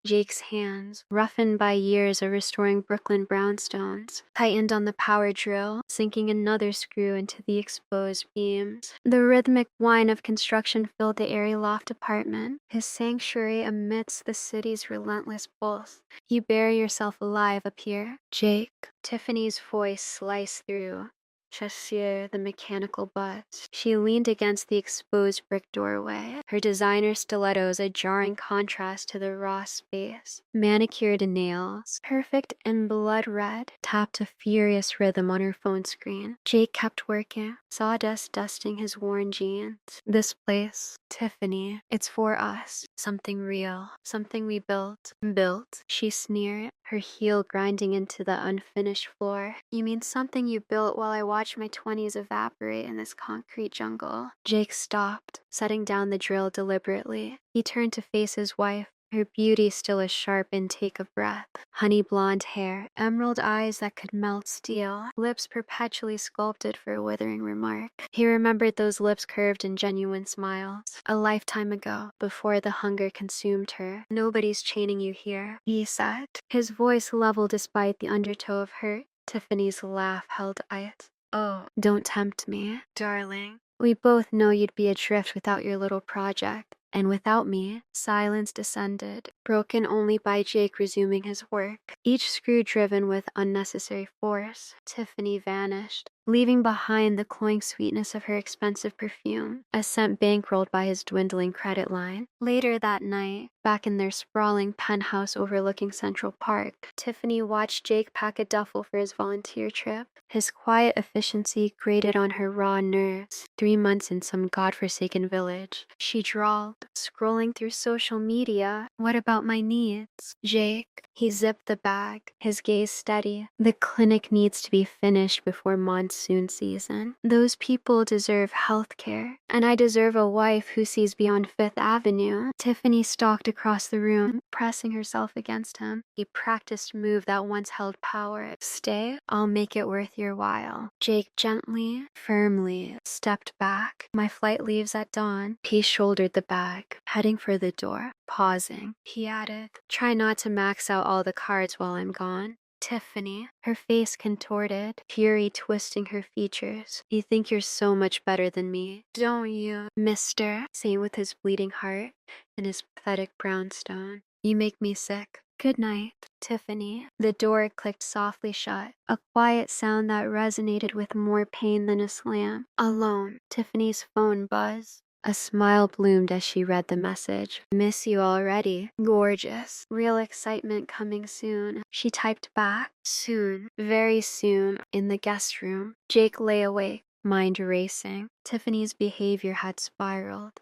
Jake's hands, roughened by years of restoring Brooklyn brownstones, tightened on the power drill, sinking another screw into the exposed beams. The rhythmic whine of construction filled the airy loft apartment, his sanctuary amidst the city's relentless pulse. You bury yourself alive up here, Jake. Tiffany's voice sliced through. Chasseur, the mechanical buzz. She leaned against the exposed brick doorway, her designer stilettos a jarring contrast to the raw space. Manicured nails, perfect and blood red, tapped a furious rhythm on her phone screen. Jake kept working, sawdust dusting his worn jeans. This place, Tiffany, it's for us. Something real, something we built. Built, she sneered, her heel grinding into the unfinished floor. You mean something you built while I watched my 20s evaporate in this concrete jungle? Jake stopped, setting down the drill deliberately. He turned to face his wife, her beauty still a sharp intake of breath. Honey blonde hair, emerald eyes that could melt steel, lips perpetually sculpted for a withering remark. He remembered those lips curved in genuine smiles. A lifetime ago, before the hunger consumed her. Nobody's chaining you here, he said, his voice level despite the undertow of hurt. Tiffany's laugh held ice. Oh, don't tempt me, darling. We both know you'd be adrift without your little project. And without me, silence descended, broken only by Jake resuming his work. Each screw driven with unnecessary force, Tiffany vanished, leaving behind the cloying sweetness of her expensive perfume, a scent bankrolled by his dwindling credit line. Later that night, back in their sprawling penthouse overlooking Central Park, Tiffany watched Jake pack a duffel for his volunteer trip. His quiet efficiency grated on her raw nerves. 3 months in some godforsaken village. She drawled, scrolling through social media. What about my needs? Jake. He zipped the bag, his gaze steady. The clinic needs to be finished before monsoon season. Those people deserve health care, and I deserve a wife who sees beyond Fifth Avenue. Tiffany stalked across the room, pressing herself against him. He practiced move that once held power. Stay, I'll make it worth your while. Jake gently, firmly stepped back. My flight leaves at dawn. He shouldered the bag, heading for the door. Pausing, he added, try not to max out all the cards while I'm gone. Tiffany, her face contorted, fury twisting her features. You think you're so much better than me, don't you, mister? Saying with his bleeding heart and his pathetic brownstone. You make me sick. Good night, Tiffany. The door clicked softly shut, a quiet sound that resonated with more pain than a slam. Alone, Tiffany's phone buzzed. A smile bloomed as she read the message. Miss you already. Gorgeous. Real excitement coming soon. She typed back. Soon. Very soon. In the guest room. Jake lay awake, mind racing. Tiffany's behavior had spiraled.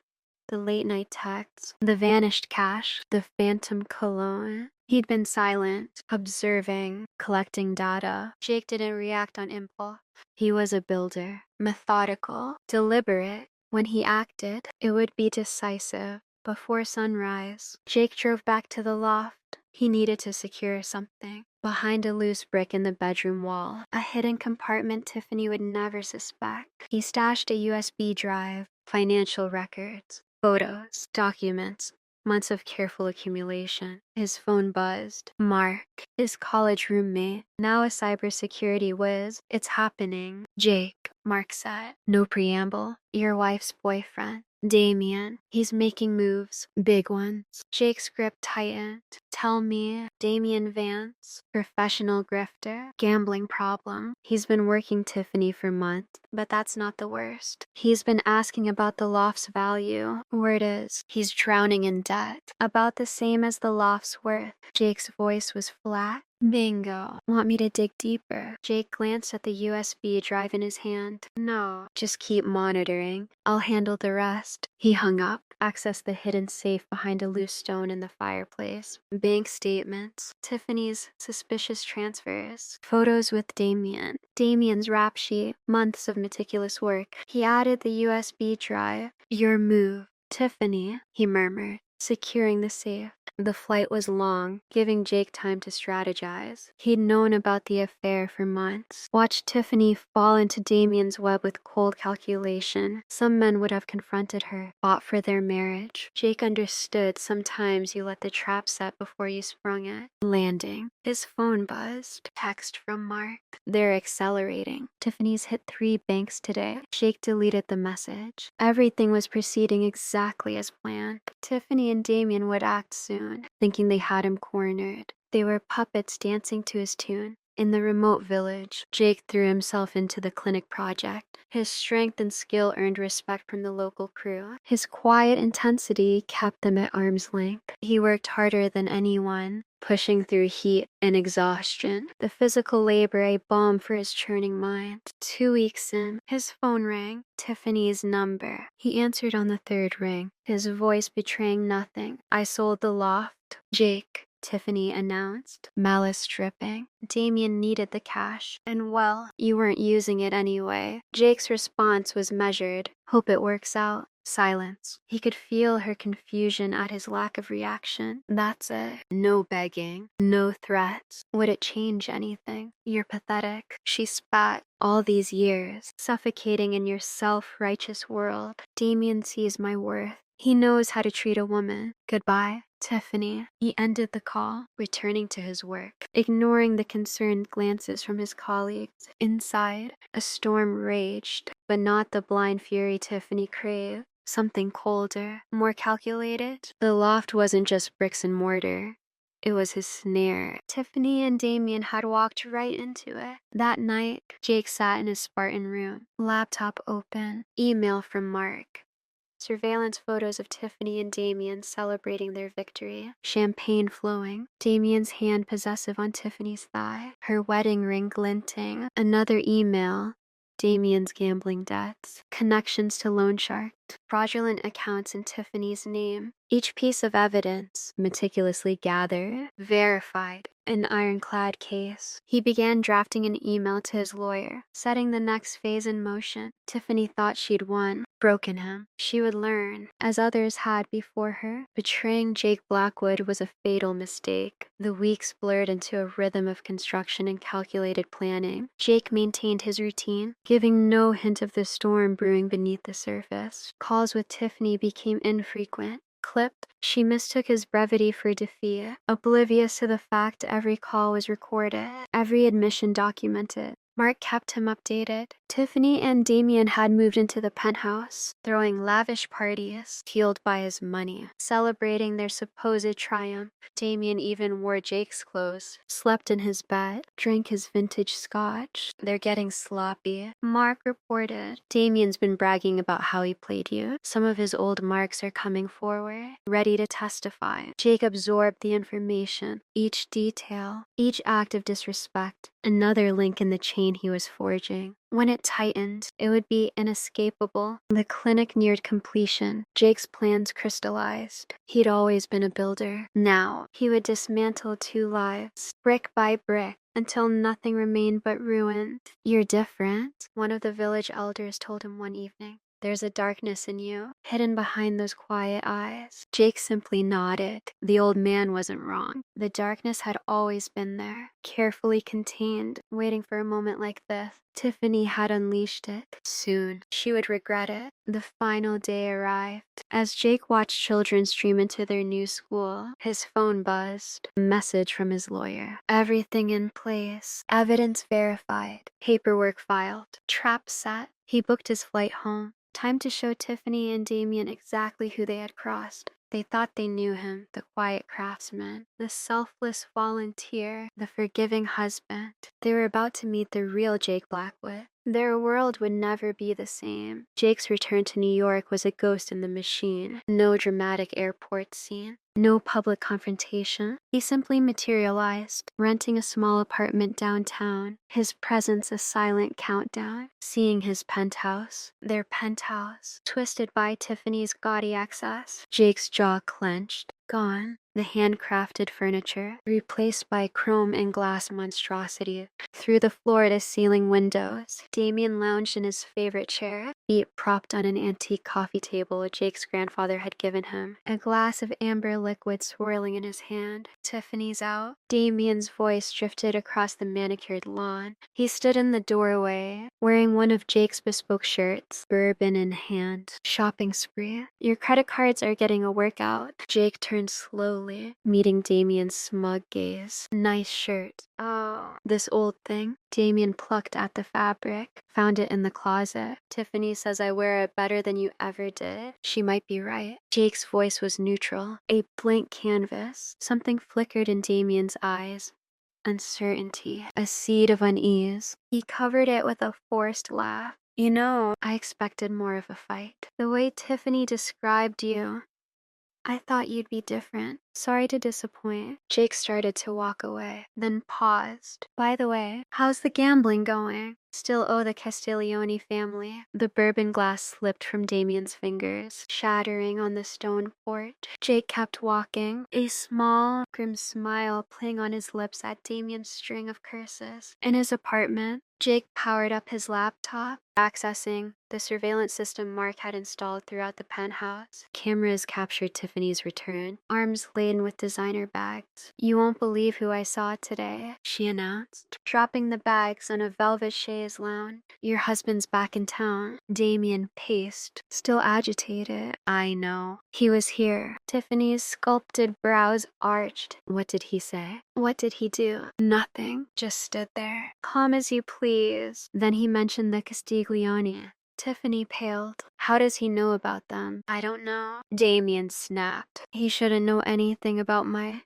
The late night texts, the vanished cash, the phantom cologne. He'd been silent, observing, collecting data. Jake didn't react on impulse. He was a builder, methodical, deliberate. When he acted, it would be decisive. Before sunrise, Jake drove back to the loft. He needed to secure something. Behind a loose brick in the bedroom wall, a hidden compartment Tiffany would never suspect. He stashed a USB drive, financial records, photos, documents, months of careful accumulation. His phone buzzed. Mark, his college roommate, now a cybersecurity whiz. It's happening. Jake, Mark said. No preamble. Your wife's boyfriend. Damien. He's making moves. Big ones. Jake's grip tightened. Tell me, Damien Vance, professional grifter, gambling problem. He's been working Tiffany for months, but that's not the worst. He's been asking about the loft's value. Word is, he's drowning in debt. About the same as the loft's worth. Jake's voice was flat. Bingo. Want me to dig deeper? Jake glanced at the USB drive in his hand. No, just keep monitoring. I'll handle the rest. He hung up, accessed the hidden safe behind a loose stone in the fireplace. Bank statements, Tiffany's suspicious transfers, photos with Damien, Damien's rap sheet, months of meticulous work. He added the USB drive. Your move, Tiffany, he murmured. securing the safe. The flight was long, giving Jake time to strategize. He'd known about the affair for months, watched Tiffany fall into Damien's web with cold calculation. Some men would have confronted her, fought for their marriage. Jake understood sometimes you let the trap set before you sprung it. Landing. His phone buzzed. Text from Mark. They're accelerating. Tiffany's hit 3 banks today. Jake deleted the message. Everything was proceeding exactly as planned. Tiffany and Damien would act soon, thinking they had him cornered. They were puppets dancing to his tune. In the remote village, Jake threw himself into the clinic project. His strength and skill earned respect from the local crew. His quiet intensity kept them at arm's length. He worked harder than anyone, pushing through heat and exhaustion. The physical labor a balm for his churning mind. 2 weeks in, his phone rang. Tiffany's number. He answered on the 3rd ring, his voice betraying nothing. "I sold the loft." "Jake," Tiffany announced, malice dripping. Damien needed the cash, and well, you weren't using it anyway. Jake's response was measured. "Hope it works out." Silence. He could feel her confusion at his lack of reaction. That's it. No begging. No threats. Would it change anything? "You're pathetic," she spat. "All these years, suffocating in your self-righteous world. Damien sees my worth. He knows how to treat a woman. Goodbye, Tiffany." He ended the call, returning to his work, ignoring the concerned glances from his colleagues. Inside, a storm raged, but not the blind fury Tiffany craved. Something colder, more calculated. The loft wasn't just bricks and mortar. It was his snare. Tiffany and Damien had walked right into it. That night, Jake sat in his Spartan room, laptop open, email from Mark. Surveillance photos of Tiffany and Damien celebrating their victory. Champagne flowing. Damien's hand possessive on Tiffany's thigh. Her wedding ring glinting. Another email. Damien's gambling debts. Connections to loan sharks. Fraudulent accounts in Tiffany's name. Each piece of evidence, meticulously gathered, verified, an ironclad case. He began drafting an email to his lawyer, setting the next phase in motion. Tiffany thought she'd won, broken him. She would learn, as others had before her. Betraying Jake Blackwood was a fatal mistake. The weeks blurred into a rhythm of construction and calculated planning. Jake maintained his routine, giving no hint of the storm brewing beneath the surface. Calls with Tiffany became infrequent. Clipped, she mistook his brevity for defeat, oblivious to the fact every call was recorded, every admission documented. Mark kept him updated. Tiffany and Damien had moved into the penthouse, throwing lavish parties, fueled by his money, celebrating their supposed triumph. Damien even wore Jake's clothes, slept in his bed, drank his vintage scotch. "They're getting sloppy," Mark reported. "Damien's been bragging about how he played you. Some of his old marks are coming forward, ready to testify." Jake absorbed the information, each detail, each act of disrespect, another link in the chain he was forging. When it tightened, it would be inescapable. The clinic neared completion. Jake's plans crystallized. He'd always been a builder. Now, he would dismantle 2 lives, brick by brick, until nothing remained but ruin. "You're different," one of the village elders told him one evening. "There's a darkness in you, hidden behind those quiet eyes." Jake simply nodded. The old man wasn't wrong. The darkness had always been there, carefully contained, waiting for a moment like this. Tiffany had unleashed it. Soon, she would regret it. The final day arrived. As Jake watched children stream into their new school, his phone buzzed. A message from his lawyer. Everything in place. Evidence verified. Paperwork filed. Trap set. He booked his flight home. Time to show Tiffany and Damien exactly who they had crossed. They thought they knew him, the quiet craftsman, the selfless volunteer, the forgiving husband. They were about to meet the real Jake Blackwood. Their world would never be the same. Jake's return to New York was a ghost in the machine. No dramatic airport scene. No public confrontation. He simply materialized, renting a small apartment downtown, his presence a silent countdown, seeing his penthouse, their penthouse, twisted by Tiffany's gaudy excess. Jake's jaw clenched. Gone. the handcrafted furniture, replaced by chrome and glass monstrosities. Through the floor-to-ceiling windows, Damien lounged in his favorite chair, feet propped on an antique coffee table Jake's grandfather had given him, a glass of amber liquid swirling in his hand. Tiffany's out. Damien's voice drifted across the manicured lawn. He stood in the doorway, wearing one of Jake's bespoke shirts, bourbon in hand. Shopping spree. Your credit cards are getting a workout. Jake turned slowly, meeting Damien's smug gaze. Nice shirt. Oh, this old thing? Damien plucked at the fabric, found it in the closet. Tiffany says I wear it better than you ever did. She might be right. Jake's voice was neutral, a blank canvas. Something flickered in Damien's eyes. Uncertainty, a seed of unease. He covered it with a forced laugh. You know, I expected more of a fight. The way Tiffany described you, I thought you'd be different. Sorry to disappoint. Jake started to walk away, then paused. By the way, how's the gambling going? Still owe the Castiglione family. The bourbon glass slipped from Damien's fingers, shattering on the stone porch. Jake kept walking, a small, grim smile playing on his lips at Damien's string of curses. In his apartment, Jake powered up his laptop, accessing the surveillance system Mark had installed throughout the penthouse. Cameras captured Tiffany's return, arms laden with designer bags. You won't believe who I saw today, she announced, dropping the bags on a velvet chaise lounge. Your husband's back in town. Damien paced, still agitated. I know. He was here. Tiffany's sculpted brows arched. What did he say? What did he do? Nothing. Just stood there. Calm as you please. Then he mentioned the Castiglione. Tiffany paled. How does he know about them? I don't know. Damien snapped. He shouldn't know anything about my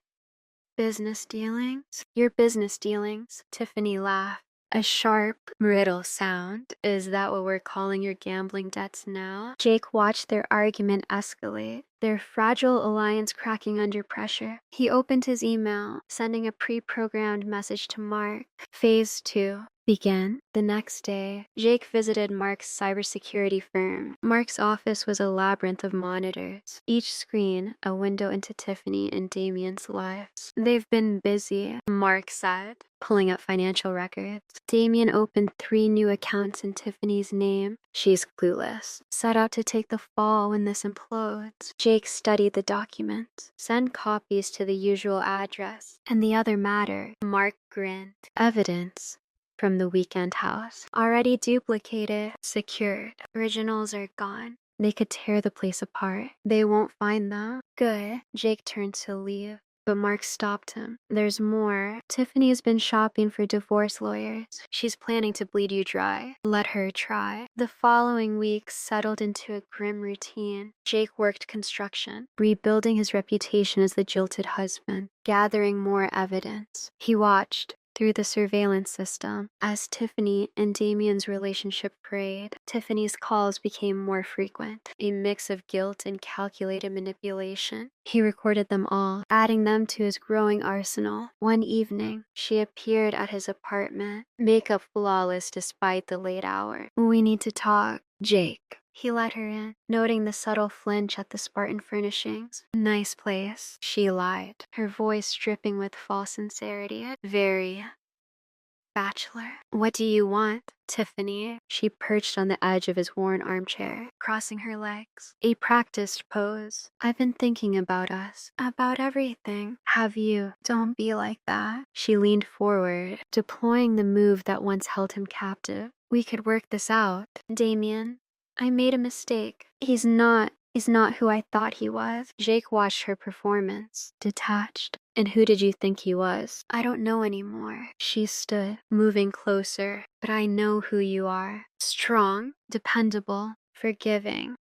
business dealings. Your business dealings. Tiffany laughed. A sharp, brittle sound. Is that what we're calling your gambling debts now? Jake watched their argument escalate, their fragile alliance cracking under pressure. He opened his email, sending a pre-programmed message to Mark. Phase 2 began. The next day, Jake visited Mark's cybersecurity firm. Mark's office was a labyrinth of monitors, each screen a window into Tiffany and Damien's lives. They've been busy, Mark said, pulling up financial records. Damien opened 3 new accounts in Tiffany's name. She's clueless. Set out to take the fall when this implodes. Jake studied the documents. Send copies to the usual address. And the other matter. Mark grinned. Evidence from the weekend house. Already duplicated, secured. Originals are gone. They could tear the place apart. They won't find them. Good. Jake turned to leave, but Mark stopped him. There's more. Tiffany's been shopping for divorce lawyers. She's planning to bleed you dry. Let her try. The following weeks settled into a grim routine. Jake worked construction, rebuilding his reputation as the jilted husband, gathering more evidence. He watched through the surveillance system as Tiffany and Damien's relationship frayed. Tiffany's calls became more frequent, a mix of guilt and calculated manipulation. He recorded them all, adding them to his growing arsenal. One evening, she appeared at his apartment, makeup flawless despite the late hour. We need to talk, Jake. He let her in, noting the subtle flinch at the Spartan furnishings. Nice place, she lied, her voice dripping with false sincerity. Very bachelor. What do you want, Tiffany? She perched on the edge of his worn armchair, crossing her legs. A practiced pose. I've been thinking about us. About everything. Have you? Don't be like that. She leaned forward, deploying the move that once held him captive. We could work this out. Damien, I made a mistake. He's not who I thought he was. Jake watched her performance, detached. And who did you think he was? I don't know anymore. She stood, moving closer. But I know who you are. Strong, dependable, forgiving.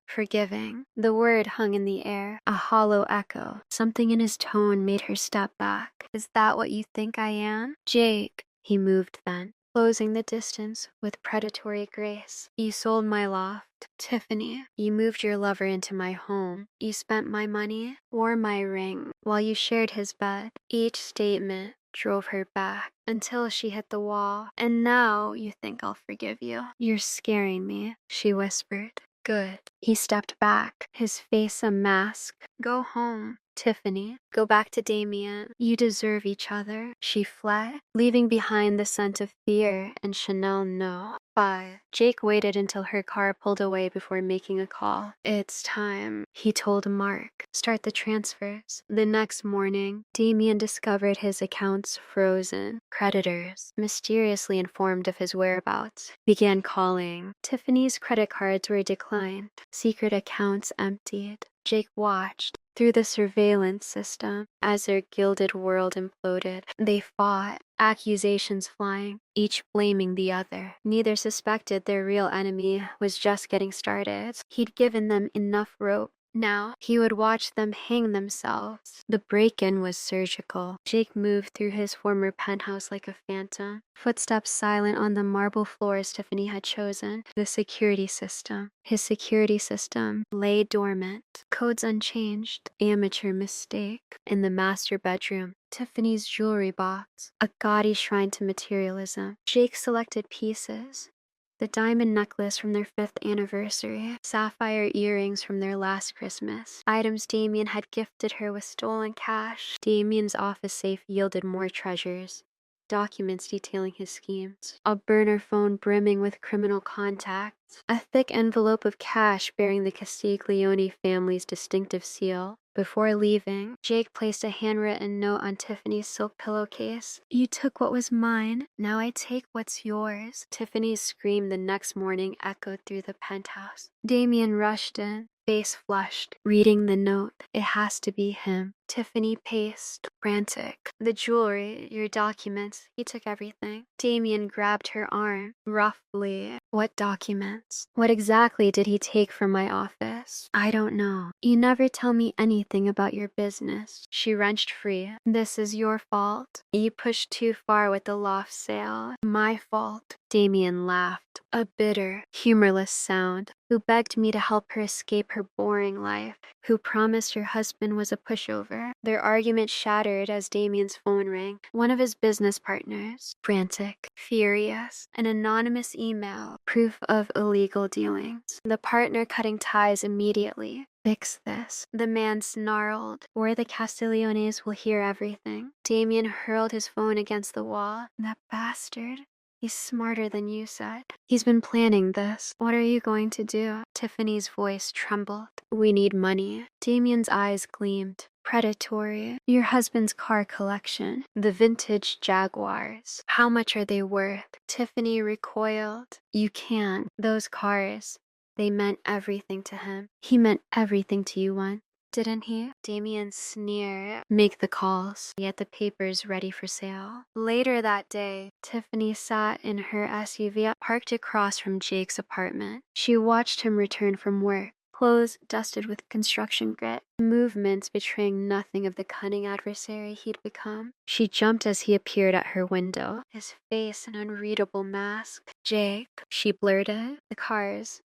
The word hung in the air, a hollow echo. Something in his tone made her step back. Is that what you think I am? Jake. He moved then, closing the distance with predatory grace. You sold my loft. Tiffany, you moved your lover into my home. You spent my money, wore my ring, while you shared his bed. Each statement drove her back until she hit the wall. And now you think I'll forgive you. You're scaring me, she whispered. Good. He stepped back, his face a mask. Go home. Tiffany, go back to Damien. You deserve each other. She fled, leaving behind the scent of fear and Chanel no. 5. Jake waited until her car pulled away before making a call. It's time, he told Mark. Start the transfers. The next morning, Damien discovered his accounts frozen. Creditors, mysteriously informed of his whereabouts, began calling. Tiffany's credit cards were declined. Secret accounts emptied. Jake watched through the surveillance system as their gilded world imploded. They fought, accusations flying, each blaming the other. Neither suspected their real enemy was just getting started. He'd given them enough rope. Now, he would watch them hang themselves. The break-in was surgical. Jake moved through his former penthouse like a phantom, footsteps silent on the marble floors Tiffany had chosen. The security system. His security system lay dormant, codes unchanged. Amateur mistake. In the master bedroom, Tiffany's jewelry box, a gaudy shrine to materialism. Jake selected pieces. The diamond necklace from their 5th anniversary, sapphire earrings from their last Christmas, items Damien had gifted her with stolen cash. Damien's office safe yielded more treasures, documents detailing his schemes, a burner phone brimming with criminal contacts, a thick envelope of cash bearing the Castiglione family's distinctive seal. Before leaving, Jake placed a handwritten note on Tiffany's silk pillowcase. You took what was mine, now I take what's yours. Tiffany's scream the next morning echoed through the penthouse. Damien rushed in, face flushed, reading the note. It has to be him. Tiffany paced, frantic. The jewelry, your documents, he took everything. Damien grabbed her arm, roughly. What documents? What exactly did he take from my office? I don't know. You never tell me anything about your business. She wrenched free. This is your fault. You pushed too far with the loft sale. My fault. Damien laughed, a bitter, humorless sound. Who begged me to help her escape her boring life, who promised her husband was a pushover. Their argument shattered as Damien's phone rang. One of his business partners, frantic, furious, an anonymous email, proof of illegal dealings. The partner cutting ties immediately. Fix this. The man snarled, or the Castigliones will hear everything. Damien hurled his phone against the wall. That bastard. He's smarter than you said. He's been planning this. What are you going to do? Tiffany's voice trembled. We need money. Damien's eyes gleamed. Predatory. Your husband's car collection. The vintage Jaguars. How much are they worth? Tiffany recoiled. You can't. Those cars. They meant everything to him. He meant everything to you once. Didn't he? Damien sneered. Make the calls. Get the papers ready for sale. Later that day, Tiffany sat in her SUV parked across from Jake's apartment. She watched him return from work, clothes dusted with construction grit, movements betraying nothing of the cunning adversary he'd become. She jumped as he appeared at her window, his face an unreadable mask. Jake, she blurted. The cars.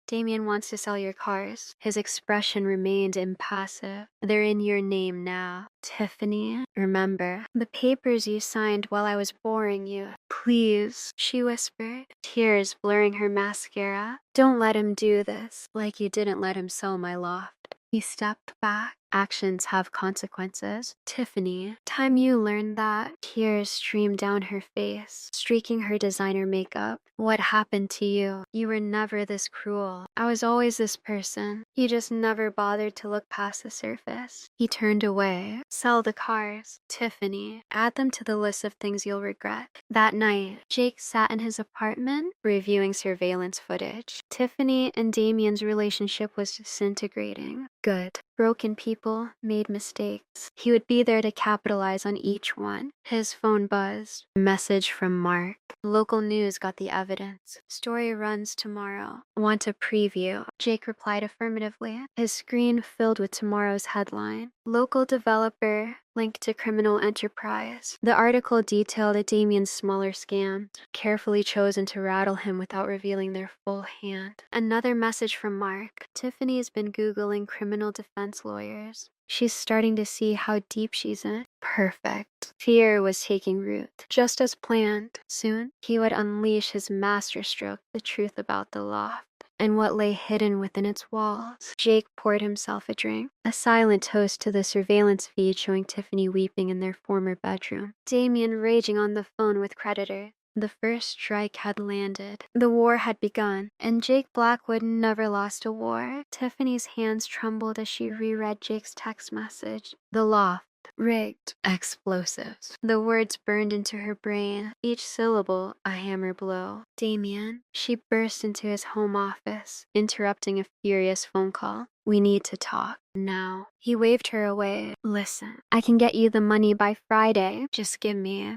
Damien wants to sell your cars. His expression remained impassive. They're in your name now. Tiffany, remember, the papers you signed while I was boring you. Please, she whispered, tears blurring her mascara. Don't let him do this, like you didn't let him sell my loft. He stepped back. Actions have consequences. Tiffany, time you learned that. Tears streamed down her face, streaking her designer makeup. What happened to you? You were never this cruel. I was always this person. You just never bothered to look past the surface. He turned away. Sell the cars. Tiffany, add them to the list of things you'll regret. That night, Jake sat in his apartment, reviewing surveillance footage. Tiffany and Damien's relationship was disintegrating. Good. Broken people made mistakes. He would be there to capitalize on each one. His phone buzzed. A message from Mark. Local news got the evidence. Story runs tomorrow. Want a preview? Jake replied affirmatively, his screen filled with tomorrow's headline. Local developer linked to criminal enterprise. The article detailed Damien's smaller scams, carefully chosen to rattle him without revealing their full hand. Another message from Mark. Tiffany has been Googling criminal defense lawyers. She's starting to see how deep she's in. Perfect. Fear was taking root. Just as planned, soon he would unleash his masterstroke, the truth about the loft. and what lay hidden within its walls. Jake poured himself a drink, a silent toast to the surveillance feed showing Tiffany weeping in their former bedroom. Damien raging on the phone with creditors. The first strike had landed. The war had begun, and Jake Blackwood never lost a war. Tiffany's hands trembled as she reread Jake's text message. The loft. Rigged. Explosives. The words burned into her brain, each syllable a hammer blow. Damien. She burst into his home office, interrupting a furious phone call. We need to talk. Now. He waved her away. Listen, I can get you the money by Friday. Just give me.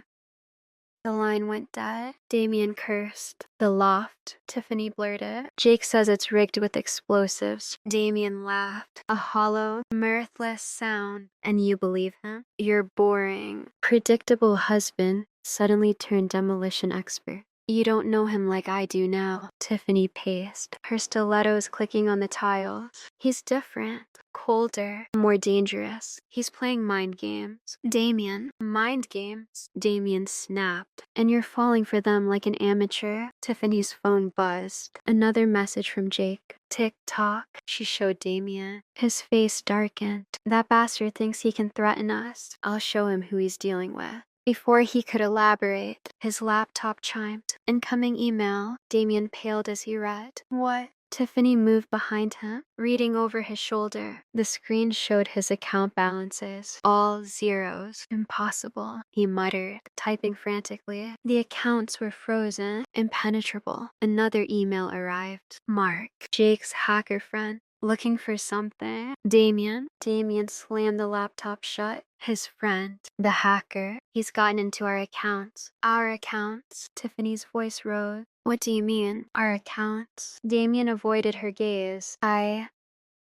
The line went dead. Damien cursed. The loft. Tiffany blurted. Jake says it's rigged with explosives. Damien laughed. A hollow, mirthless sound. And you believe him? Your boring, predictable husband suddenly turned demolition expert. You don't know him like I do now. Tiffany paced, her stilettos clicking on the tiles. He's different, colder, more dangerous. He's playing mind games. Damien, mind games? Damien snapped. And you're falling for them like an amateur. Tiffany's phone buzzed. Another message from Jake. Tick-tock, she showed Damien. His face darkened. That bastard thinks he can threaten us. I'll show him who he's dealing with. Before he could elaborate, his laptop chimed. Incoming email. Damien paled as he read. What? Tiffany moved behind him, reading over his shoulder. The screen showed his account balances. All zeros. Impossible, he muttered, typing frantically. The accounts were frozen, impenetrable. Another email arrived. Mark, Jake's hacker friend. Looking for something? Damien? Damien slammed the laptop shut. His friend, the hacker. He's gotten into our accounts. Our accounts? Tiffany's voice rose. What do you mean, our accounts? Damien avoided her gaze. I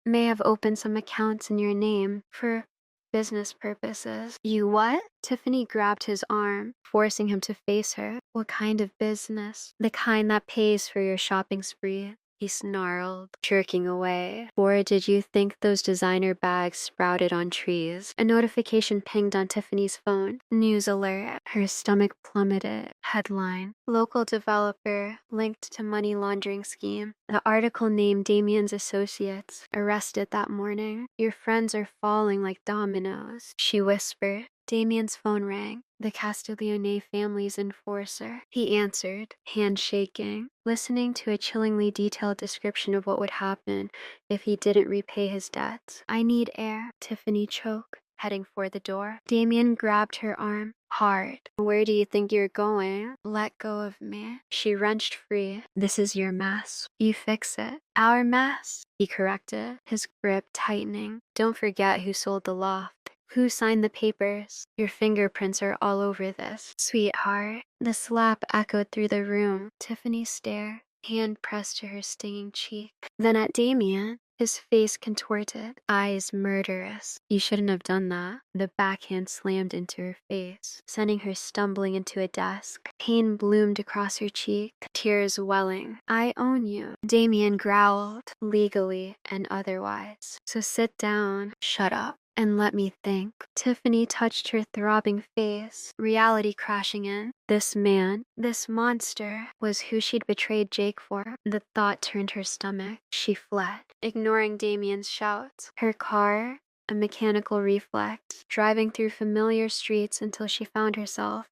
may have opened some accounts in your name for business purposes. You what? Tiffany grabbed his arm, forcing him to face her. What kind of business? The kind that pays for your shopping spree. He snarled, jerking away. Or did you think those designer bags sprouted on trees? A notification pinged on Tiffany's phone. News alert. Her stomach plummeted. Headline. Local developer linked to money laundering scheme. The article named Damien's associates arrested that morning. Your friends are falling like dominoes, she whispered. Damien's phone rang. The Castiglione family's enforcer. He answered, hand shaking, listening to a chillingly detailed description of what would happen if he didn't repay his debts. I need air, Tiffany choked, heading for the door. Damien grabbed her arm hard. Where do you think you're going? Let go of me. She wrenched free. This is your mess. You fix it. Our mess, he corrected, his grip tightening. Don't forget who sold the loft. Who signed the papers? Your fingerprints are all over this. Sweetheart. The slap echoed through the room. Tiffany stared, hand pressed to her stinging cheek. Then at Damien, his face contorted, eyes murderous. You shouldn't have done that. The backhand slammed into her face, sending her stumbling into a desk. Pain bloomed across her cheek, tears welling. I own you, Damien growled, legally and otherwise. So sit down, shut up, and let me think. Tiffany touched her throbbing face, reality crashing in. This man, this monster, was who she'd betrayed Jake for. The thought turned her stomach. She fled, ignoring Damien's shouts. Her car, a mechanical reflex, driving through familiar streets until she found herself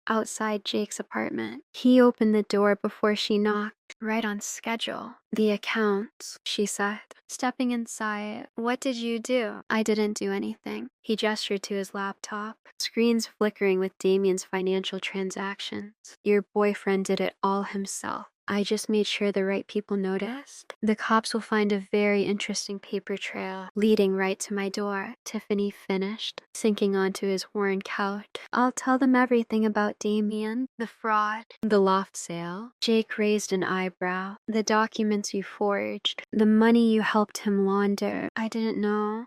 outside Jake's apartment. He opened the door before she knocked, right on schedule. The accounts, she said, stepping inside. What did you do? I didn't do anything. He gestured to his laptop, screens flickering with Damien's financial transactions. Your boyfriend did it all himself. I just made sure the right people noticed. The cops will find a very interesting paper trail leading right to my door, Tiffany finished, sinking onto his worn couch. I'll tell them everything about Damien, the fraud, the loft sale. Jake raised an eyebrow. The documents you forged, the money you helped him launder. I didn't know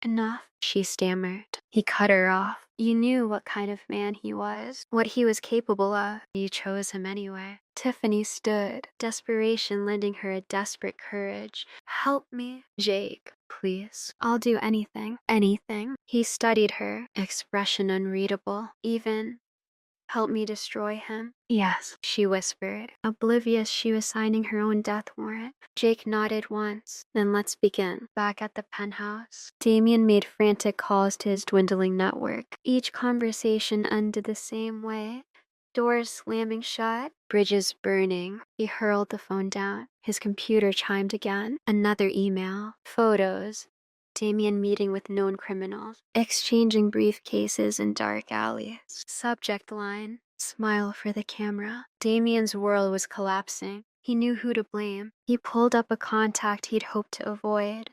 enough, she stammered. He cut her off. You knew what kind of man he was, what he was capable of. You chose him anyway. Tiffany stood, desperation lending her a desperate courage. Help me, Jake, please. I'll do anything, anything. He studied her, expression unreadable, even Help me destroy him. Yes, she whispered, oblivious she was signing her own death warrant. Jake nodded once. Then let's begin. Back at the penthouse, Damien made frantic calls to his dwindling network. Each conversation ended the same way. Doors slamming shut, bridges burning. He hurled the phone down. His computer chimed again. Another email. Photos. Damien meeting with known criminals, exchanging briefcases in dark alleys. Subject line, smile for the camera. Damien's world was collapsing. He knew who to blame. He pulled up a contact he'd hoped to avoid.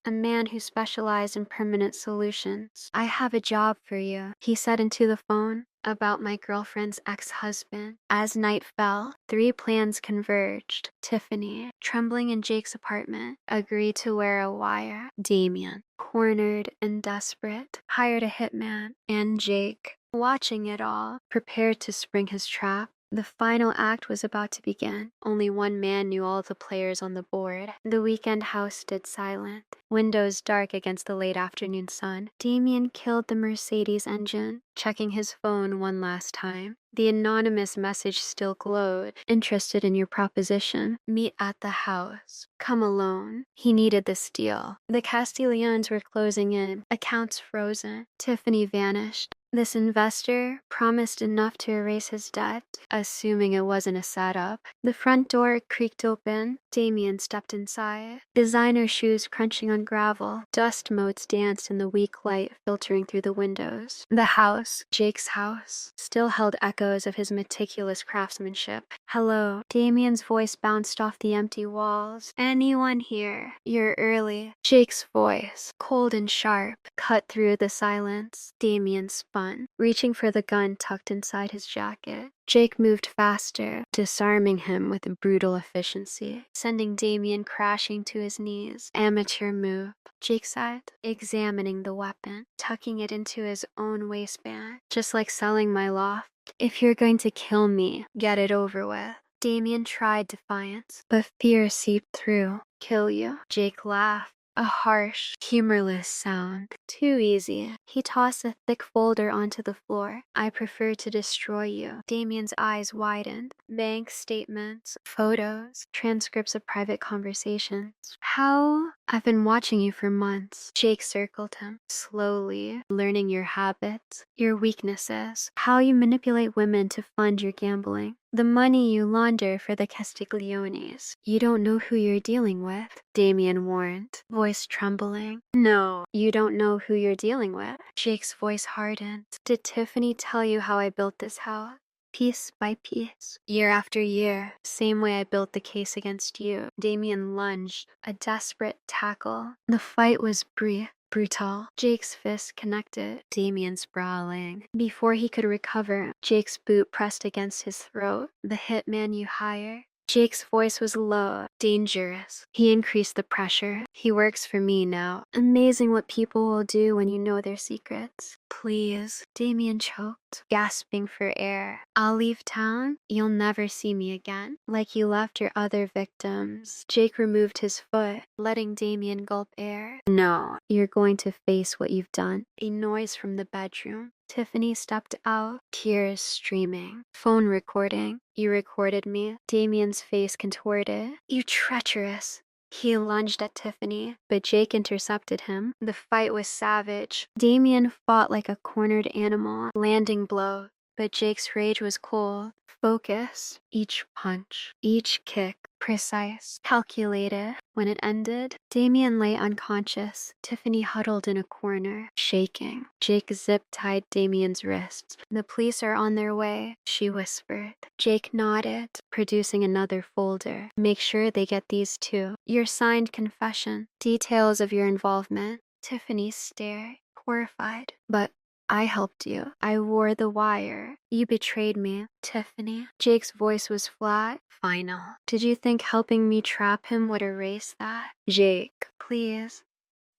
A man who specialized in permanent solutions. I have a job for you, he said into the phone. About my girlfriend's ex-husband. As night fell, 3 plans converged. Tiffany, trembling in Jake's apartment, agreed to wear a wire. Damien, cornered and desperate, hired a hitman. And Jake, watching it all, prepared to spring his trap. The final act was about to begin. Only one man knew all the players on the board. The weekend house stood silent, windows dark against the late afternoon sun. Damien killed the Mercedes engine, checking his phone one last time. The anonymous message still glowed. Interested in your proposition. Meet at the house. Come alone. He needed this deal. The Castiglions were closing in, accounts frozen. Tiffany vanished. This investor promised enough to erase his debt, assuming it wasn't a setup. The front door creaked open. Damien stepped inside. Designer shoes crunching on gravel. Dust motes danced in the weak light filtering through the windows. The house, Jake's house, still held echoes of his meticulous craftsmanship. Hello. Damien's voice bounced off the empty walls. Anyone here? You're early. Jake's voice, cold and sharp, cut through the silence. Damien spun, reaching for the gun tucked inside his jacket. Jake moved faster, disarming him with brutal efficiency, sending Damien crashing to his knees. Amateur move, Jake said, examining the weapon, tucking it into his own waistband. Just like selling my loft. If you're going to kill me, get it over with. Damien tried defiance, but fear seeped through. Kill you? Jake laughed. A harsh, humorless sound. Too easy. He tossed a thick folder onto the floor. I prefer to destroy you. Damien's eyes widened. Bank statements, photos, transcripts of private conversations. How? I've been watching you for months. Jake circled him, slowly, learning your habits, your weaknesses, how you manipulate women to fund your gambling. The money you launder for the Castigliones. You don't know who you're dealing with, Damien warned, voice trembling. No, you don't know who you're dealing with. Jake's voice hardened. Did Tiffany tell you how I built this house? Piece by piece, year after year, same way I built the case against you. Damien lunged, a desperate tackle. The fight was brief. Brutal. Jake's fist connected, Damien sprawling. Before he could recover, Jake's boot pressed against his throat. The hitman you hire? Jake's voice was low, dangerous. He increased the pressure. He works for me now. Amazing what people will do when you know their secrets. Please. Damien choked, gasping for air. I'll leave town. You'll never see me again. Like you left your other victims. Jake removed his foot, letting Damien gulp air. No, you're going to face what you've done. A noise from the bedroom. Tiffany stepped out, tears streaming. Phone recording. You recorded me. Damien's face contorted. You treacherous. He lunged at Tiffany, but Jake intercepted him. The fight was savage. Damien fought like a cornered animal, landing blows. But Jake's rage was cold. Focus. Each punch, each kick, precise, calculated. When it ended, Damien lay unconscious. Tiffany huddled in a corner, shaking. Jake zip-tied Damien's wrists. The police are on their way, she whispered. Jake nodded, producing another folder. Make sure they get these too. Your signed confession. Details of your involvement. Tiffany stared, horrified. But I helped you. I wore the wire. You betrayed me, Tiffany. Jake's voice was flat, final. Did you think helping me trap him would erase that? Jake, please.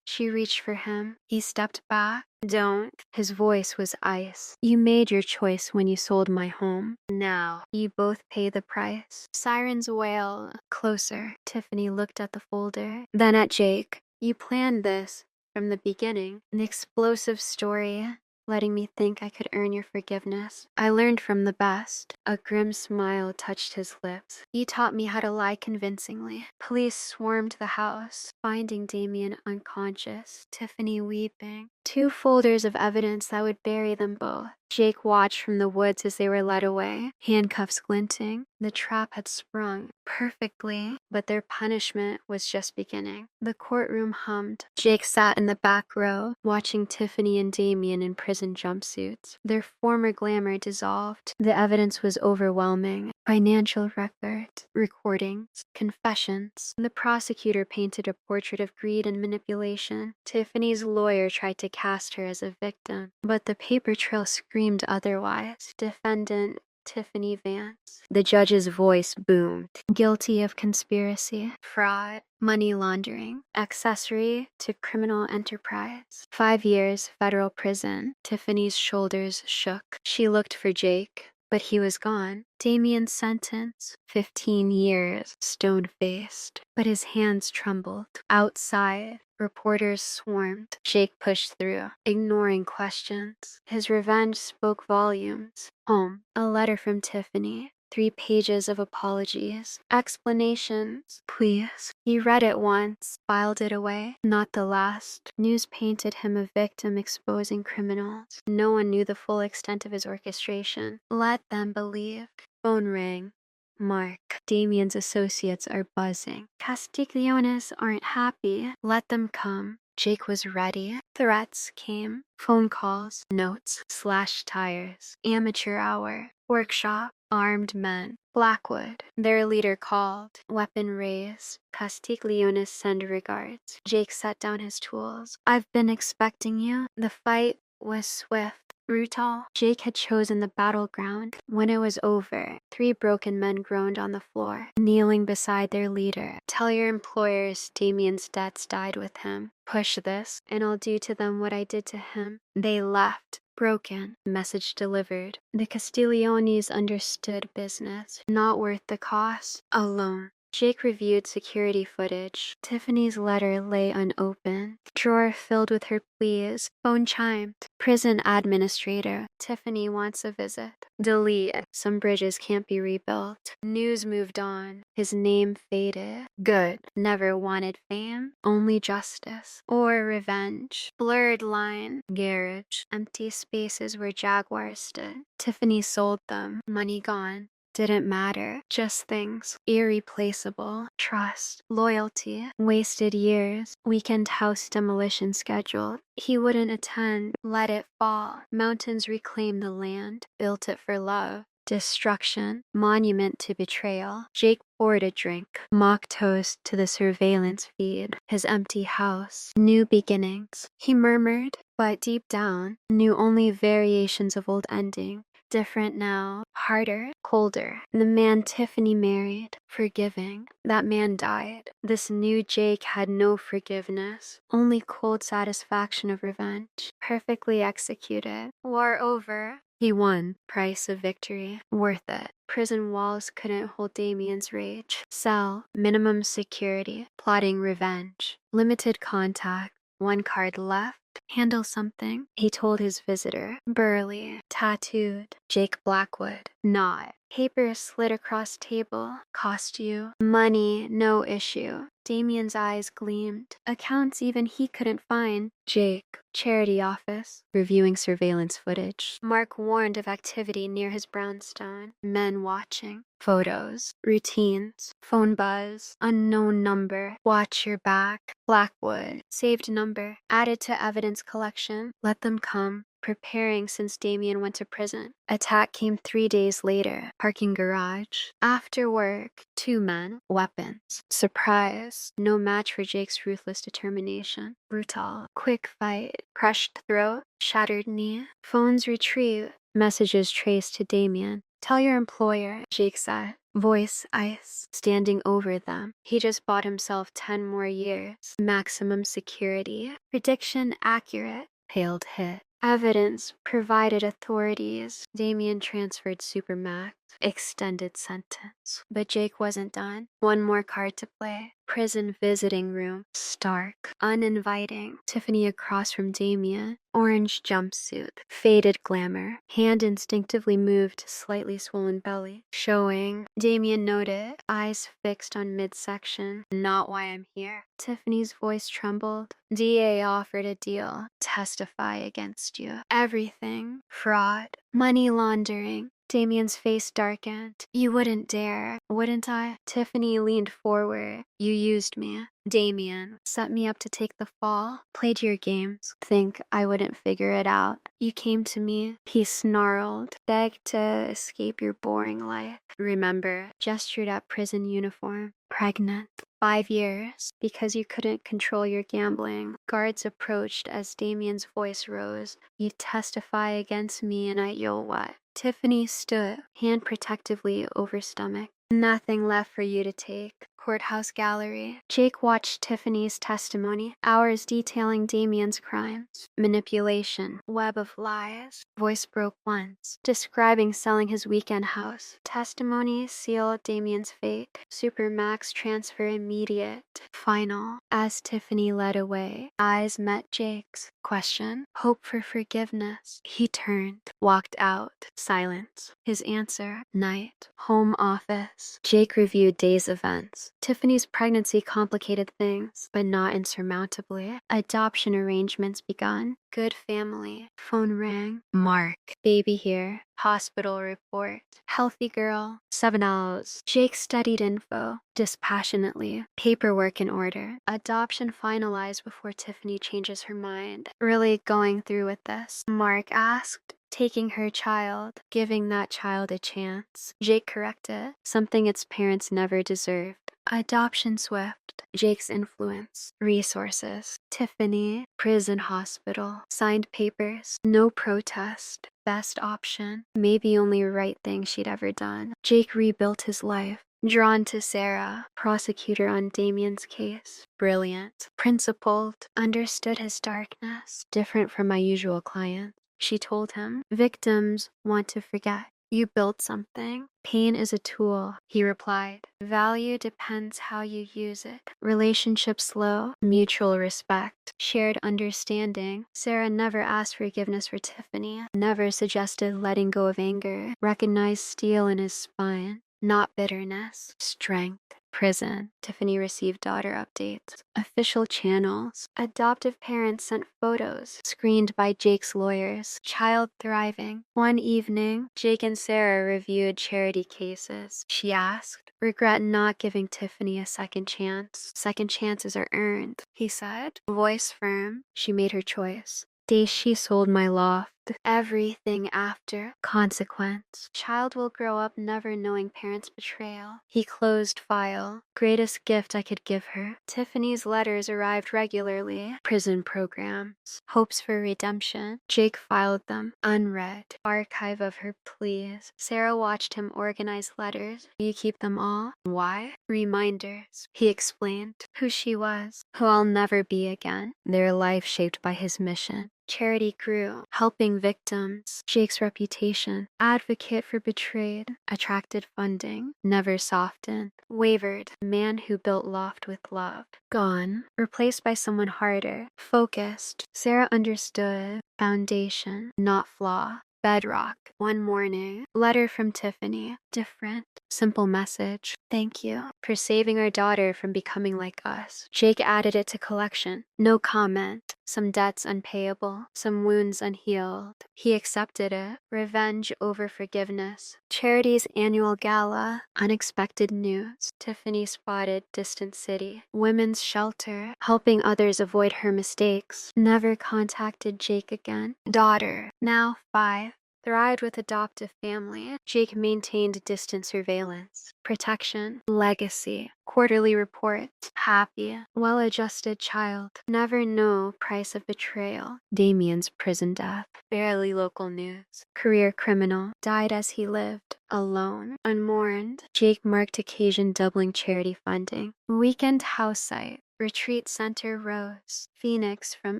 She reached for him. He stepped back. Don't. His voice was ice. You made your choice when you sold my home. Now, you both pay the price. Sirens wail. Closer. Tiffany looked at the folder, then at Jake. You planned this from the beginning. An explosive story. letting me think I could earn your forgiveness. I learned from the best. A grim smile touched his lips. He taught me how to lie convincingly. Police swarmed the house, finding Damien unconscious, Tiffany weeping. 2 folders of evidence that would bury them both. Jake watched from the woods as they were led away, handcuffs glinting. The trap had sprung perfectly, but their punishment was just beginning. The courtroom hummed. Jake sat in the back row, watching Tiffany and Damien in prison jumpsuits. Their former glamour dissolved. The evidence was overwhelming. Financial records, recordings, confessions. The prosecutor painted a portrait of greed and manipulation. Tiffany's lawyer tried to cast her as a victim, but the paper trail screamed otherwise. Defendant Tiffany Vance. The judge's voice boomed. Guilty of conspiracy, fraud, money laundering, accessory to criminal enterprise. 5 years federal prison. Tiffany's shoulders shook. She looked for Jake, but he was gone. Damien's sentence, 15 years, stone-faced. But his hands trembled. Outside, reporters swarmed. Jake pushed through, ignoring questions. His revenge spoke volumes. Home. A letter from Tiffany. 3 pages of apologies. Explanations. Please. He read it once, filed it away. Not the last. News painted him a victim exposing criminals. No one knew the full extent of his orchestration. Let them believe. Phone rang. Mark. Damien's associates are buzzing. Castigliones aren't happy. Let them come. Jake was ready. Threats came. Phone calls, notes, slashed tires. Amateur hour. Workshop. Armed men. Blackwood. Their leader called. Weapon raised. Castigliones send regards. Jake set down his tools. I've been expecting you. The fight was swift. Brutal. Jake had chosen the battleground. When it was over, 3 broken men groaned on the floor, kneeling beside their leader. Tell your employers Damien's debts died with him. Push this, and I'll do to them what I did to him. They left. Broken. Message delivered. The Castigliones understood business. Not worth the cost. Alone. Jake reviewed security footage. Tiffany's letter lay unopened. Drawer filled with her pleas. Phone chimed. Prison administrator. Tiffany wants a visit. Delete. Some bridges can't be rebuilt. News moved on. His name faded. Good. Never wanted fame. Only justice. Or revenge. Blurred line. Garage. Empty spaces where Jaguars stood. Tiffany sold them. Money gone. Didn't matter. Just things. Irreplaceable. Trust. Loyalty. Wasted years. Weekend house demolition scheduled. He wouldn't attend. Let it fall. Mountains reclaim the land. Built it for love. Destruction. Monument to betrayal. Jake poured a drink. Mock toast to the surveillance feed. His empty house. New beginnings. He murmured, but deep down, knew only variations of old ending. Different now, harder, colder. The man Tiffany married, forgiving. That man died. This new Jake had no forgiveness, only cold satisfaction of revenge. Perfectly executed. War over. He won. Price of victory. Worth it. Prison walls couldn't hold Damien's rage. Cell. Minimum security. Plotting revenge. Limited contact. 1 card left. Handle something, he told his visitor. Burly, tattooed. Jake Blackwood. Not. Paper slid across table. Cost you. Money, no issue. Damien's eyes gleamed. Accounts even he couldn't find. Jake. Charity office. Reviewing surveillance footage. Mark warned of activity near his brownstone. Men watching. Photos. Routines. Phone buzz. Unknown number. Watch your back. Blackwood. Saved number. Added to evidence collection. Let them come. Preparing since Damien went to prison. Attack came 3 days later. Parking garage. After work, 2 men. Weapons. Surprise. No match for Jake's ruthless determination. Brutal. Quick fight. Crushed throat. Shattered knee. Phones retrieved. Messages traced to Damien. Tell your employer, Jake said. Voice ice. Standing over them. He just bought himself 10 more years. Maximum security. Prediction accurate. Paled hit. Evidence provided authorities. Damien transferred Supermax. Extended sentence. But Jake wasn't done. One more card to play. Prison visiting room. Stark. Uninviting. Tiffany across from Damien. Orange jumpsuit. Faded glamour. Hand instinctively moved to slightly swollen belly. Showing. Damien noted. Eyes fixed on midsection. Not why I'm here. Tiffany's voice trembled. DA offered a deal. Testify against you. Everything. Fraud. Money laundering. Damien's face darkened. You wouldn't dare, wouldn't I? Tiffany leaned forward. You used me. Damien set me up to take the fall. Played your games. Think I wouldn't figure it out. You came to me. He snarled. Begged to escape your boring life. Remember, gestured at prison uniform. Pregnant. 5 years. Because you couldn't control your gambling. Guards approached as Damien's voice rose. You testify against me and you'll what? Tiffany stood, hand protectively over stomach. Nothing left for you to take. Courthouse gallery. Jake watched Tiffany's testimony, hours detailing Damien's crimes. Manipulation. Web of lies. Voice broke once, describing selling his weekend house. Testimony sealed Damien's fate. Supermax transfer immediate. Final. As Tiffany led away, eyes met Jake's. Question. Hope for forgiveness. He turned, walked out. Silence. His answer. Night. Home office. Jake reviewed day's events. Tiffany's pregnancy complicated things, but not insurmountably. Adoption arrangements begun. Good family. Phone rang. Mark. Baby here. Hospital report. Healthy girl. 7 hours. Jake studied info dispassionately. Paperwork in order. Adoption finalized before Tiffany changes her mind. Really going through with this? Mark asked. Taking her child, giving that child a chance. Jake corrected, something its parents never deserved. Adoption swift. Jake's influence. Resources. Tiffany. Prison hospital. Signed papers. No protest. Best option. Maybe only right thing she'd ever done. Jake rebuilt his life. Drawn to Sarah, prosecutor on Damien's case. Brilliant. Principled. Understood his darkness. Different from my usual client. She told him, victims want to forget. You built something. Pain is a tool, he replied. Value depends how you use it. Relationship slow, mutual respect, shared understanding. Sarah never asked forgiveness for Tiffany, never suggested letting go of anger, recognized steel in his spine. Not bitterness, strength. Prison. Tiffany received daughter updates. Official channels. Adoptive parents sent photos, screened by Jake's lawyers. Child thriving. One evening, Jake and Sarah reviewed charity cases. She asked, regret not giving Tiffany a second chance. Second chances are earned, he said. Voice firm. She made her choice. Day she sold my loft. Everything after. Consequence. Child will grow up never knowing parents' betrayal. He closed file. Greatest gift I could give her. Tiffany's letters arrived regularly. Prison programs. Hopes for redemption. Jake filed them. Unread. Archive of her pleas. Sarah watched him organize letters. You keep them all? Why? Reminders. He explained who she was, who I'll never be again. Their life shaped by his mission. Charity grew, helping victims. Jake's reputation, advocate for betrayed, attracted funding, never softened. Wavered, man who built loft with love. Gone, replaced by someone harder. Focused, Sarah understood. Foundation, not flaw. Bedrock. One morning, letter from Tiffany. Different, simple message. Thank you for saving our daughter from becoming like us. Jake added it to collection. No comment. Some debts unpayable, some wounds unhealed. He accepted it. Revenge over forgiveness. Charity's annual gala. Unexpected news. Tiffany spotted distant city. Women's shelter. Helping others avoid her mistakes. Never contacted Jake again. Daughter. Now 5. Thrived with adoptive family. Jake maintained distant surveillance. Protection. Legacy. Quarterly report. Happy. Well-adjusted child. Never know price of betrayal. Damien's prison death. Barely local news. Career criminal. Died as he lived. Alone. Unmourned. Jake marked occasion doubling charity funding. Weekend house site. Retreat Center rose, Phoenix from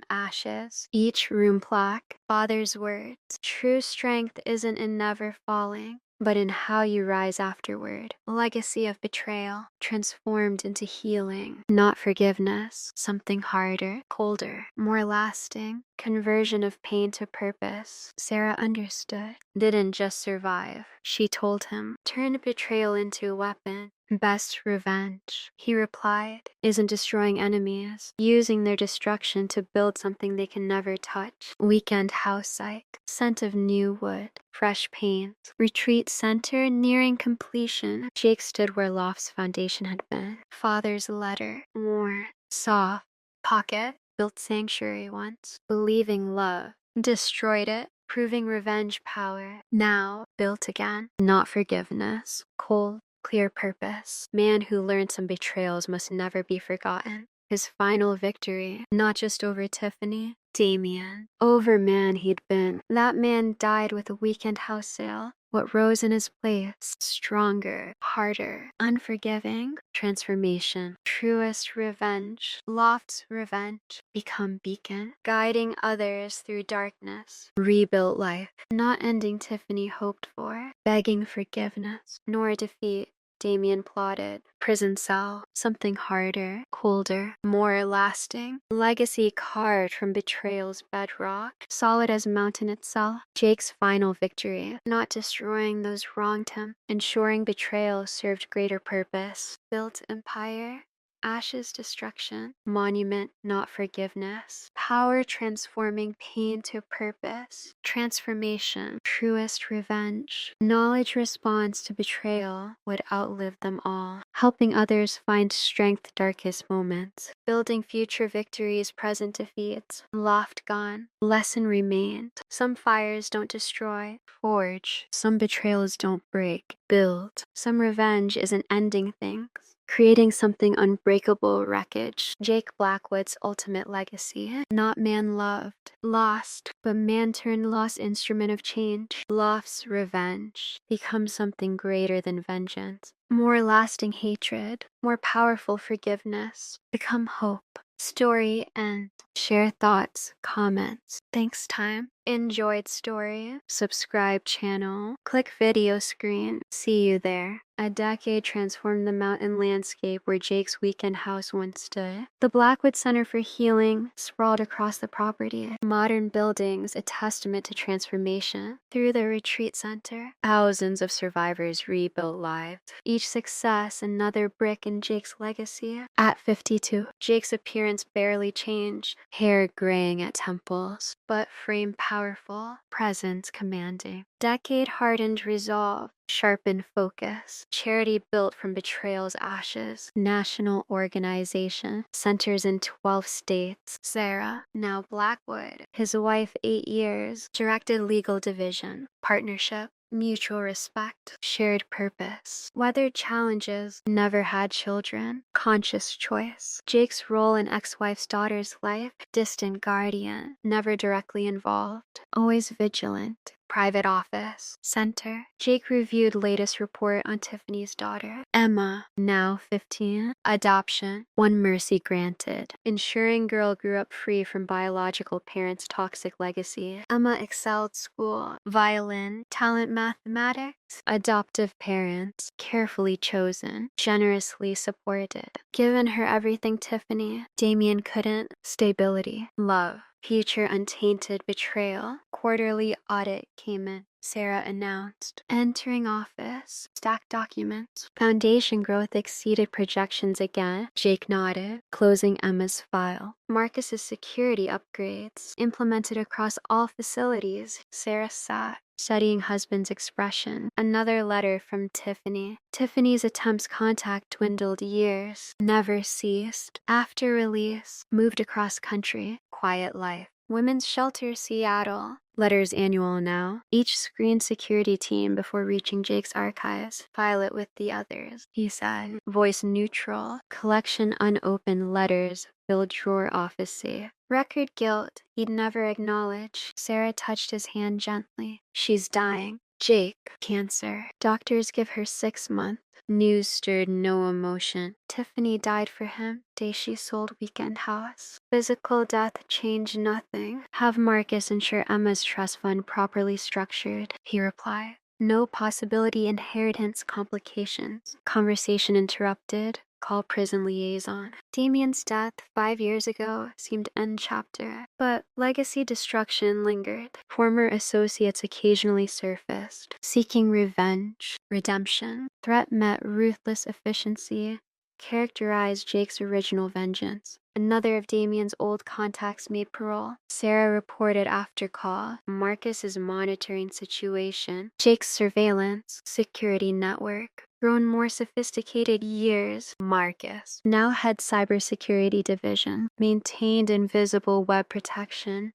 ashes, each room plaque, father's words. True strength isn't in never falling, but in how you rise afterward. Legacy of betrayal, transformed into healing, not forgiveness, something harder, colder, more lasting. Conversion of pain to purpose. Sarah understood. Didn't just survive. She told him, turned betrayal into a weapon. Best revenge, he replied, isn't destroying enemies, using their destruction to build something they can never touch. Weekend house site, scent of new wood, fresh paint, retreat center nearing completion. Jake stood where Loft's foundation had been. Father's letter, worn, soft, pocket, built sanctuary once, believing love, destroyed it. Proving revenge power, now built again, not forgiveness, cold, clear purpose. Man who learned some betrayals must never be forgotten. His final victory, not just over Tiffany, Damien, over man he'd been. That man died with a weekend house sale. What rose in his place, stronger, harder, unforgiving, transformation, truest revenge, Loft's revenge, become beacon, guiding others through darkness, rebuilt life, not ending Tiffany hoped for, begging forgiveness, nor defeat. Damien plotted. Prison cell, something harder, colder, more lasting. Legacy carved from betrayal's bedrock, solid as mountain itself. Jake's final victory, not destroying those wronged him, ensuring betrayal served greater purpose. Built empire, ashes destruction, monument not forgiveness, power transforming pain to purpose, transformation, truest revenge, knowledge response to betrayal would outlive them all, helping others find strength darkest moments, building future victories present defeats, Loft gone, lesson remained, some fires don't destroy, forge, some betrayals don't break, build, some revenge isn't ending things, creating something unbreakable wreckage. Jake Blackwood's ultimate legacy. Not man loved, lost, but man turned lost instrument of change. Loft's revenge becomes something greater than vengeance. More lasting hatred, more powerful forgiveness. Become hope. Story end. Share thoughts, comments. Thanks time. Enjoyed story. Subscribe channel. Click video screen. See you there. A decade transformed the mountain landscape where Jake's weekend house once stood. The Blackwood Center for Healing sprawled across the property. Modern buildings, a testament to transformation. Through the retreat center, thousands of survivors rebuilt lives. Each success, another brick in Jake's legacy. At 52, Jake's appearance barely changed. Hair graying at temples, but frame powerful, presence commanding. Decade-hardened resolve, sharpened focus. Charity built from betrayal's ashes. National organization. Centers in 12 states. Sarah, now Blackwood. His wife 8 years. Directed legal division. Partnership. Mutual respect, shared purpose, weathered challenges, never had children, conscious choice. Jake's role in ex-wife's daughter's life, distant guardian, never directly involved, always vigilant. Private office, center. Jake reviewed latest report on Tiffany's daughter, Emma, now 15. Adoption, one mercy granted. Ensuring girl grew up free from biological parents' toxic legacy. Emma excelled school, violin, talent mathematics. Adoptive parents, carefully chosen, generously supported. Given her everything Tiffany, Damien couldn't. Stability, love. Future untainted betrayal. Quarterly audit came in. Sarah announced. Entering office. Stacked documents. Foundation growth exceeded projections again. Jake nodded, closing Emma's file. Marcus's security upgrades. Implemented across all facilities. Sarah sat, studying husband's expression. Another letter from Tiffany. Tiffany's attempts contact dwindled years. Never ceased. After release, moved across country. Quiet life. Women's Shelter Seattle. Letters annual now. Each screen security team before reaching Jake's archives. File it with the others, he said. Voice neutral. Collection unopened letters. Filled drawer office safe. Record guilt he'd never acknowledge. Sarah touched his hand gently. She's dying. Jake, cancer. Doctors give her 6 months. News stirred no emotion. Tiffany died for him, day she sold weekend house. Physical death changed nothing. Have Marcus ensure Emma's trust fund properly structured, he replied. No possibility inheritance complications. Conversation interrupted. Call prison liaison. Damien's death 5 years ago seemed end chapter, but legacy destruction lingered. Former associates occasionally surfaced, seeking revenge, redemption. Threat met ruthless efficiency, characterized Jake's original vengeance. Another of Damien's old contacts made parole. Sarah reported after call. Marcus is monitoring situation. Jake's surveillance, security network, grown more sophisticated years. Marcus now heads cybersecurity division, maintained invisible web protection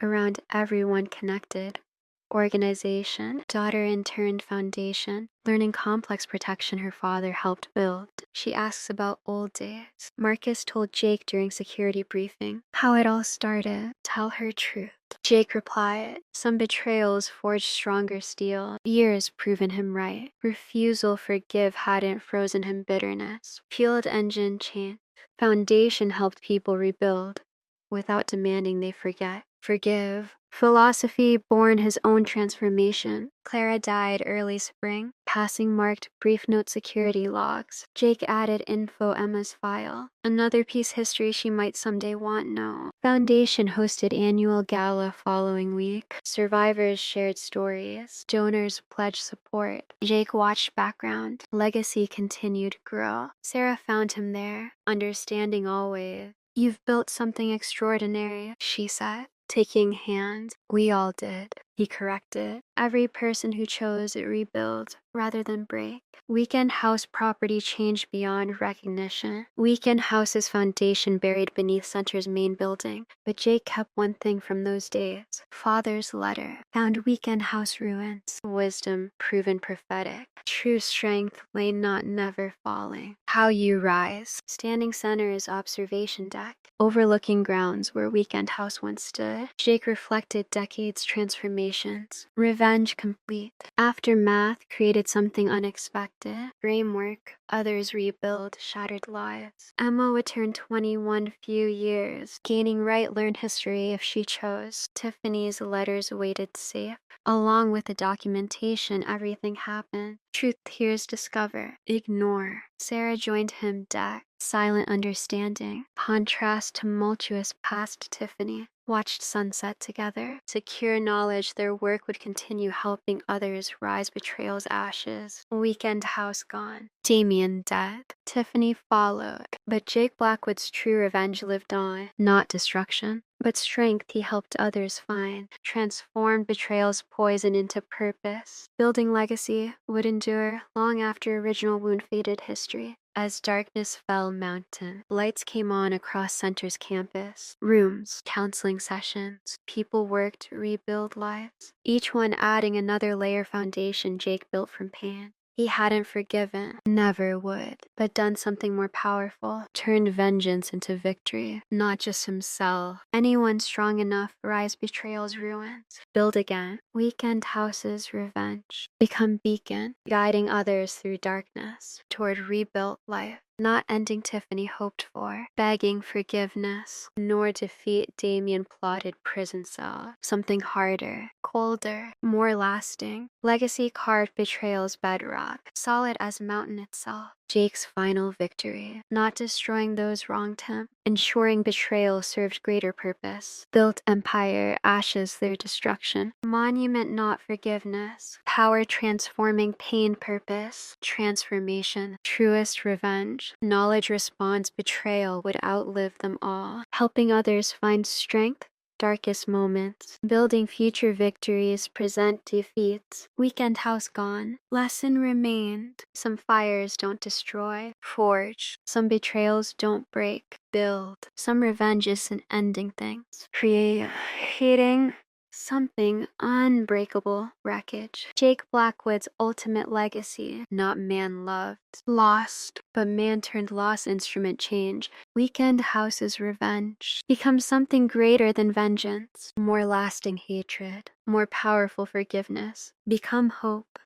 around everyone connected. Organization, daughter interned foundation, learning complex protection her father helped build. She asks about old days. Marcus told Jake during security briefing how it all started. Tell her truth. Jake replied, some betrayals forged stronger steel. Years proven him right. Refusal forgive hadn't frozen him bitterness. Fueled engine changed. Foundation helped people rebuild without demanding they forget. Forgive. Philosophy born his own transformation. Clara died early spring. Passing marked brief note security logs. Jake added info Emma's file. Another piece history she might someday want know. Foundation hosted annual gala following week. Survivors shared stories. Donors pledged support. Jake watched background. Legacy continued to grow. Sarah found him there, understanding always. You've built something extraordinary, she said. Taking hands, we all did. He corrected. Every person who chose it rebuild rather than break. Weekend House property changed beyond recognition. Weekend House's foundation buried beneath Center's main building, but Jake kept one thing from those days. Father's letter found Weekend House ruins. Wisdom proven prophetic. True strength lay not never falling. How you rise. Standing center is observation deck, overlooking grounds where Weekend House once stood. Jake reflected decades transformations. Revenge complete. Aftermath created something unexpected. Framework, others rebuild shattered lives. Emma would turn 21 few years. Gaining right learned history if she chose. Tiffany's letters awaited safe. Along with the documentation, everything happened. Truth tears discover. Ignore. Sarah joined him deck. Silent understanding. Contrast tumultuous past Tiffany. Watched sunset together. Secure knowledge their work would continue helping others rise betrayal's ashes. Weekend House gone. Damien dead. Tiffany followed. But Jake Blackwood's true revenge lived on. Not destruction, but strength he helped others find. Transformed betrayal's poison into purpose. Building legacy would endure long after original wound faded history. As darkness fell mountain, lights came on across Center's campus. Rooms, counseling sessions, people worked to rebuild lives, each one adding another layer foundation Jake built from pain. He hadn't forgiven, never would, but done something more powerful, turned vengeance into victory, not just himself. Anyone strong enough rise betrayal's ruins, build again. Weekend House's revenge, become beacon, guiding others through darkness, toward rebuilt life. Not ending Tiffany hoped for, begging forgiveness, nor defeat Damien plotted prison cell. Something harder, colder, more lasting. Legacy carved betrayal's bedrock, solid as mountain itself. Jake's final victory, not destroying those wronged him, ensuring betrayal served greater purpose. Built empire, ashes their destruction. Monument not forgiveness, power transforming pain purpose. Transformation, truest revenge. Knowledge responds betrayal would outlive them all. Helping others find strength, darkest moments, building future victories, present defeats. Weekend House gone, lesson remained. Some fires don't destroy, forge. Some betrayals don't break, build. Some revenge isn't ending things, creating something unbreakable. Wreckage. Jake Blackwood's ultimate legacy, not man loved, lost, but man turned loss instrument change. Weekend House's revenge becomes something greater than vengeance, more lasting hatred, more powerful forgiveness. Become hope.